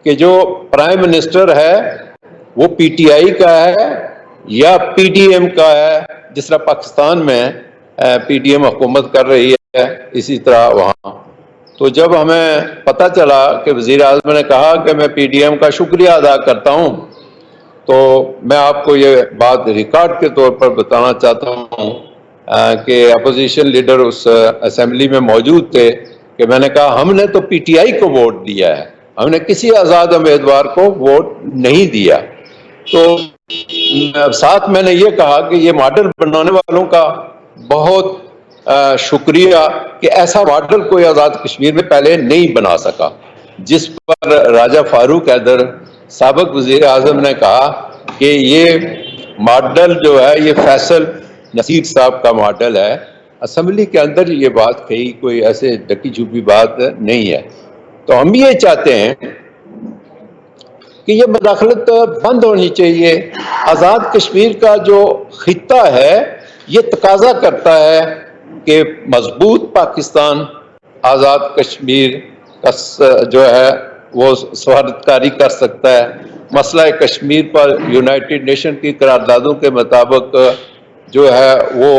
کہ جو prime minister ہے وہ پی ٹی آئی کا ہے یا پی ڈی ایم کا ہے. جس طرح پاکستان میں پی ڈی ایم حکومت کر رہی ہے اسی طرح وہاں. تو جب ہمیں پتہ چلا کہ وزیر اعظم نے کہا کہ میں پی ڈی ایم کا شکریہ ادا کرتا ہوں، تو میں آپ کو یہ بات ریکارڈ کے طور پر بتانا چاہتا ہوں کہ اپوزیشن لیڈر اس اسمبلی میں موجود تھے کہ میں نے کہا ہم نے تو پی ٹی آئی کو ووٹ دیا ہے، ہم نے کسی آزاد امیدوار کو ووٹ نہیں دیا. تو ساتھ میں نے یہ کہا کہ یہ ماڈل بنانے والوں کا بہت شکریہ کہ ایسا ماڈل کوئی آزاد کشمیر میں پہلے نہیں بنا سکا. جس پر راجہ فاروق حیدر سابق وزیر اعظم نے کہا کہ یہ ماڈل جو ہے یہ فیصل نصیر صاحب کا ماڈل ہے. اسمبلی کے اندر یہ بات کہی، کوئی ایسے ڈکی چھپی بات نہیں ہے. تو ہم یہ چاہتے ہیں کہ یہ مداخلت بند ہونی چاہیے. آزاد کشمیر کا جو خطہ ہے یہ تقاضا کرتا ہے کہ مضبوط پاکستان آزاد کشمیر کا جو ہے وہ سفارتکاری کر سکتا ہے. مسئلہ کشمیر پر یونائٹڈ نیشن کی قراردادوں کے مطابق جو ہے وہ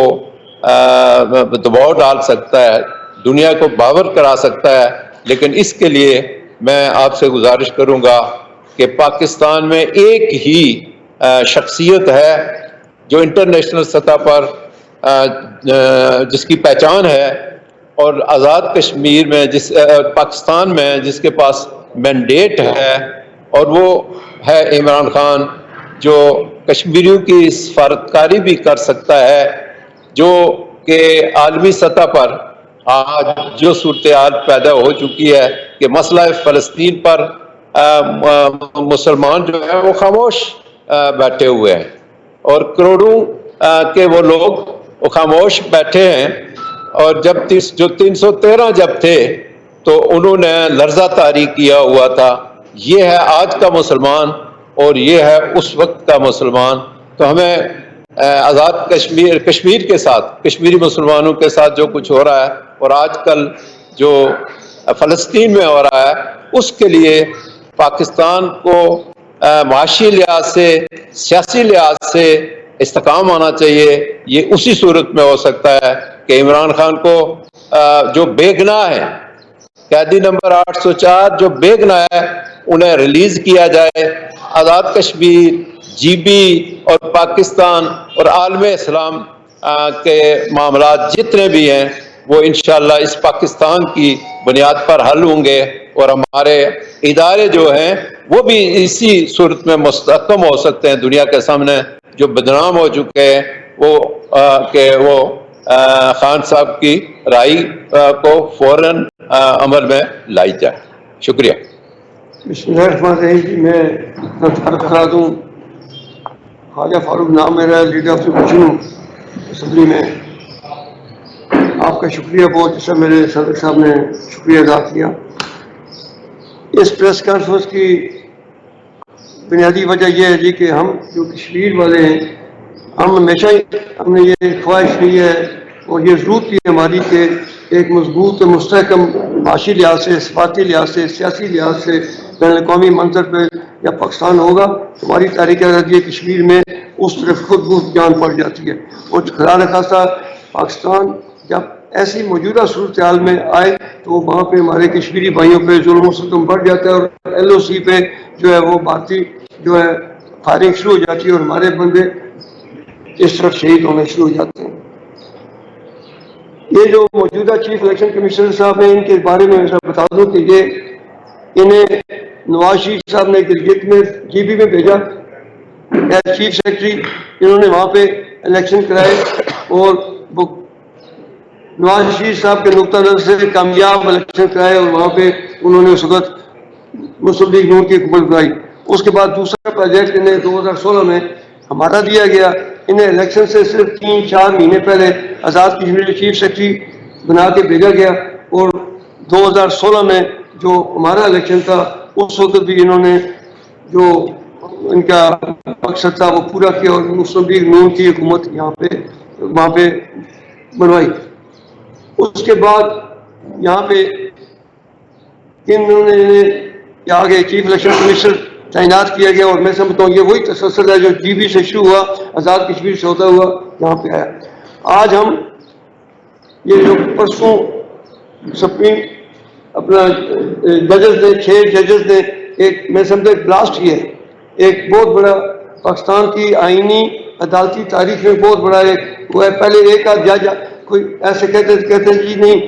دباؤ ڈال سکتا ہے، دنیا کو باور کرا سکتا ہے. لیکن اس کے لیے میں آپ سے گزارش کروں گا کہ پاکستان میں ایک ہی شخصیت ہے جو انٹرنیشنل سطح پر جس کی پہچان ہے، اور آزاد کشمیر میں پاکستان میں جس کے پاس مینڈیٹ ہے، اور وہ ہے عمران خان، جو کشمیریوں کی سفارتکاری بھی کر سکتا ہے. جو کہ عالمی سطح پر آج جو صورتحال پیدا ہو چکی ہے کہ مسئلہ فلسطین پر مسلمان جو ہے وہ خاموش بیٹھے ہوئے ہیں، اور کروڑوں کے وہ لوگ وہ خاموش بیٹھے ہیں. اور جب جو 313 جب تھے تو انہوں نے لرزہ طاری کیا ہوا تھا. یہ ہے آج کا مسلمان اور یہ ہے اس وقت کا مسلمان. تو ہمیں آزاد کشمیر کے ساتھ، کشمیری مسلمانوں کے ساتھ جو کچھ ہو رہا ہے اور آج کل جو فلسطین میں ہو رہا ہے، اس کے لیے پاکستان کو معاشی لحاظ سے، سیاسی لحاظ سے استحکام آنا چاہیے. یہ اسی صورت میں ہو سکتا ہے کہ عمران خان کو جو بے گناہ ہے، قیدی نمبر 804 جو بے گناہ ہے، انہیں ریلیز کیا جائے. آزاد کشمیر، جی بی اور پاکستان اور عالم اسلام کے معاملات جتنے بھی ہیں وہ انشاءاللہ اس پاکستان کی بنیاد پر حل ہوں گے، اور ہمارے ادارے جو ہیں وہ بھی اسی صورت میں مستحکم ہو سکتے ہیں دنیا کے سامنے. جو بدنام ہو چکے ہیں وہ کہ وہ خان صاحب کی رائے کو فوراً عمل میں لائی جائے. شکریہ. بسم اللہ الرحمن الرحیم. میں تعارف کرا دوں، خواجہ فاروق نام میرا، لیڈر آف اپوزیشن اسمبلی میں. آپ کا شکریہ بہت، جیسا میرے صدر صاحب نے شکریہ ادا کیا. اس پریس کانفرنس کی بنیادی وجہ یہ ہے جی کہ ہم جو کشمیر والے ہیں، ہم ہمیشہ ہم نے یہ خواہش کی ہے اور یہ ضرورت تھی ہماری کہ ایک مضبوط مستحکم معاشی لحاظ سے، سفارتی لحاظ سے، سیاسی لحاظ سے بین الاقوامی منظر پہ یا پاکستان ہوگا، ہماری تاریخ آزادی کشمیر میں اس طرف خود بخود جان پڑ جاتی ہے. اور خدا نخواستہ پاکستان جب ایسی موجودہ صورتحال میں آئے تو وہاں پہ ہمارے کشمیری بھائیوں پہ ظلم و ستم بڑھ جاتا ہے، اور ایل او سی پہ جو ہے وہ بھارتی جو ہے فائرنگ شروع ہو جاتی ہے، اور ہمارے بندے اس طرف شہید ہونے شروع ہو جاتے ہیں. یہ جو موجودہ چیف الیکشن کمشنر صاحب ہیں، ان کے بارے میں بتا دوں کہ یہ انہیں نواز شریف صاحب نے گلگت میں جی بی میں بھیجا ایز چیف سیکرٹری. انہوں نے وہاں پہ الیکشن کرائے، اور وہ نواز شریف صاحب کے نقطہ نظر سے کامیاب الیکشن کرائے، اور وہاں پہ انہوں نے اس وقت مسلم لیگ نون کی حکومت بنائی. اس کے بعد دوسرا پروجیکٹ انہیں 2016 میں ہمارا دیا گیا. انہیں الیکشن سے صرف 3-4 مہینے پہلے آزاد کشمیر چیف سیکرٹری بنا کے بھیجا گیا، اور 2016 میں جو ہمارا الیکشن تھا اس وقت بھی انہوں نے جو ان کا مقصد تھا وہ پورا کیا، اور مسلم لیگ نون کی حکومت وہاں پہ بنوائی. اس کے بعد یہاں پہ انہوں نے کہ آگے چیف الیکشن کمشنر تعینات کیا گیا، اور میں سمجھتا ہوں یہ وہی تسلسل ہے جو جی بی سے شروع ہوا، آزاد کشمیر سے ہوتا ہوا یہاں پہ آیا۔ آج ہم یہ جو پرسوں سپریم اپنا ججز نے 6 ججز نے ایک میں سمجھتا ایک بلاسٹ کیا ہے، ایک بہت بڑا پاکستان کی آئینی عدالتی تاریخ میں بہت بڑا ایک وہ ہے۔ پہلے ایک آدھ جج کوئی ایسے کہتے ہیں جی نہیں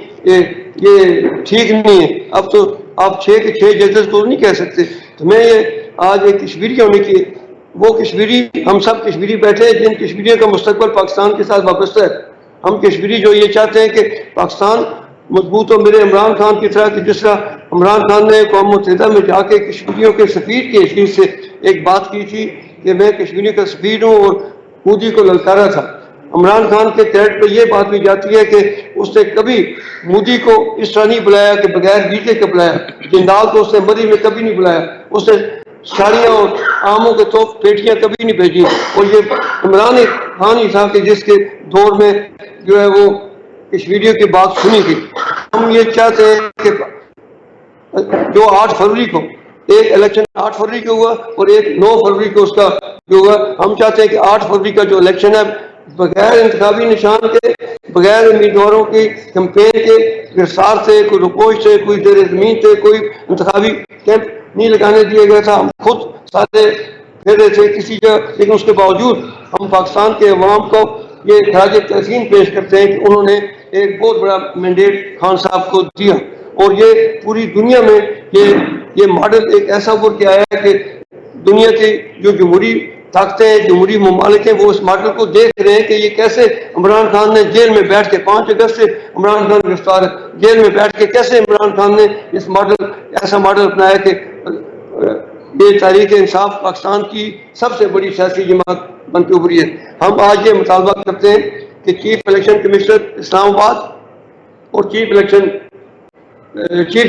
یہ ٹھیک نہیں ہے، اب تو آپ 6 کے 6 ججز کو نہیں کہہ سکتے۔ تو میں یہ آج ایک کشمیری ہونے کی، وہ کشمیری ہم سب کشمیری بیٹھے ہیں جن کشمیریوں کا مستقبل پاکستان کے ساتھ وابستہ ہے۔ ہم کشمیری جو یہ چاہتے ہیں کہ پاکستان مضبوط ہو، میرے عمران خان کی طرح، کہ جس طرح عمران خان نے اقوام متحدہ میں جا کے کشمیریوں کے سفیر کی حیثیت سے ایک بات کی تھی کہ میں کشمیریوں کا سفیر ہوں، اور مودی کو للکارا تھا۔ عمران خان کے کریڈٹ پہ یہ بات بھی جاتی ہے کہ اس نے کبھی مودی کو اس طرح نہیں بلایا کہ بغیر ویزے کے بلایا، جندال کو اس نے مری میں کبھی نہیں بلایا، اس نے ساڑیاں اور آموں کے توپ پیٹیاں کبھی نہیں بھیجی، اور یہ عمران خان ہی تھا کہ جس کے دور میں جو ہے وہ کشمیریوں کی بات سنی گئی۔ ہم یہ چاہتے ہیں کہ جو 8 فروری کو ایک الیکشن 8 فروری کو ہوا اور ایک 9 فروری کو اس کا جو ہوا، ہم چاہتے ہیں کہ 8 فروری کا جو الیکشن ہے بغیر انتخابی نشان کے، بغیر امیدواروں کی کمپین کے، گرفتار سے، کوئی رپوش سے، کوئی زیر زمین سے، کوئی انتخابی کیمپ نہیں لگانے دیا گیا تھا۔ ہم خود سارے پھر رہے تھے کسی جگہ، لیکن اس کے باوجود ہم پاکستان کے عوام کو یہ خراج تحسین پیش کرتے ہیں کہ انہوں نے ایک بہت بڑا مینڈیٹ خان صاحب کو دیا، اور یہ پوری دنیا میں یہ ماڈل ایک ایسا ابھر کے آیا ہے کہ دنیا کی جو جمہوری طاقتیں ہیں، جمہوری ممالک ہیں، وہ اس ماڈل کو دیکھ رہے ہیں کہ یہ کیسے عمران خان نے جیل میں بیٹھ کے 5 اگست سے عمران خان گرفتار ہے، جیل میں بیٹھ کے کیسے عمران خان نے اس ماڈل ایسا ماڈل اپنایا کہ یہ تحریک انصاف پاکستان کی سب سے بڑی سیاسی جماعت بن کے ابھری ہے۔ ہم آج یہ مطالبہ کرتے ہیں کہ چیف الیکشن کمشنر اسلام آباد اور چیف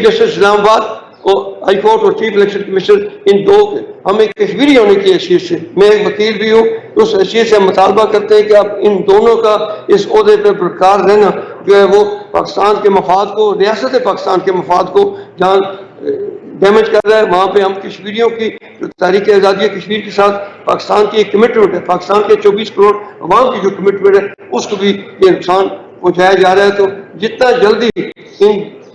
جسٹس اسلام آباد اور ہائی کورٹ اور چیف الیکشن کمشنر، ان دو ہم ایک کشمیری ہونے کی حیثیت سے، میں ایک وکیل بھی ہوں، اس حیثیت سے ہم مطالبہ کرتے ہیں کہ اب ان دونوں کا اس عہدے پہ برقرار رہنا جو ہے وہ پاکستان کے مفاد کو، ریاست پاکستان کے مفاد کو جہاں ڈیمیج کر رہا ہے، وہاں پہ ہم کشمیریوں کی جو تاریخ آزادی کشمیر کے ساتھ پاکستان کی ایک کمٹمنٹ ہے، پاکستان کے 24 کروڑ عوام کی جو کمٹمنٹ ہے، اس کو بھی یہ نقصان پہنچایا جا رہا ہے۔ تو جتنا جلدی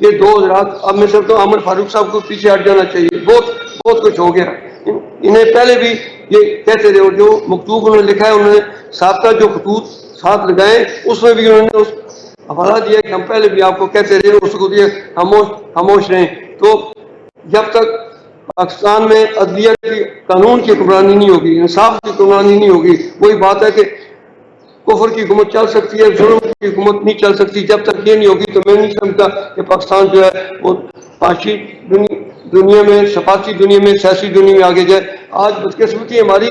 یہ 2 حضرات، اب میں سمجھتا ہوں عامر فاروق صاحب کو پیچھے ہٹ جانا چاہیے، بہت کچھ ہو گیا، انہیں پہلے بھی یہ کہتے رہے، اور جو مکتوب انہوں نے لکھا ہے، انہوں نے سابقہ جو خطوط ساتھ لگائے اس میں بھی انہوں نے اس حوالہ دیا کہ ہم پہلے بھی آپ کو کہتے رہے، اس کو دیا خاموش رہیں۔ تو جب تک پاکستان میں عدلیہ کی، قانون کی حکمرانی نہیں ہوگی، انصاف کی حکمرانی نہیں ہوگی، وہی بات ہے کہ کفر کی حکومت چل سکتی ہے، ظلم کی حکومت نہیں چل سکتی۔ جب تک یہ نہیں ہوگی تو میں نہیں سمجھتا کہ پاکستان جو ہے وہ معاشی دنیا میں، ثقافتی دنیا میں، سیاسی دنیا میں آگے جائے۔ آج بدقسمتی ہماری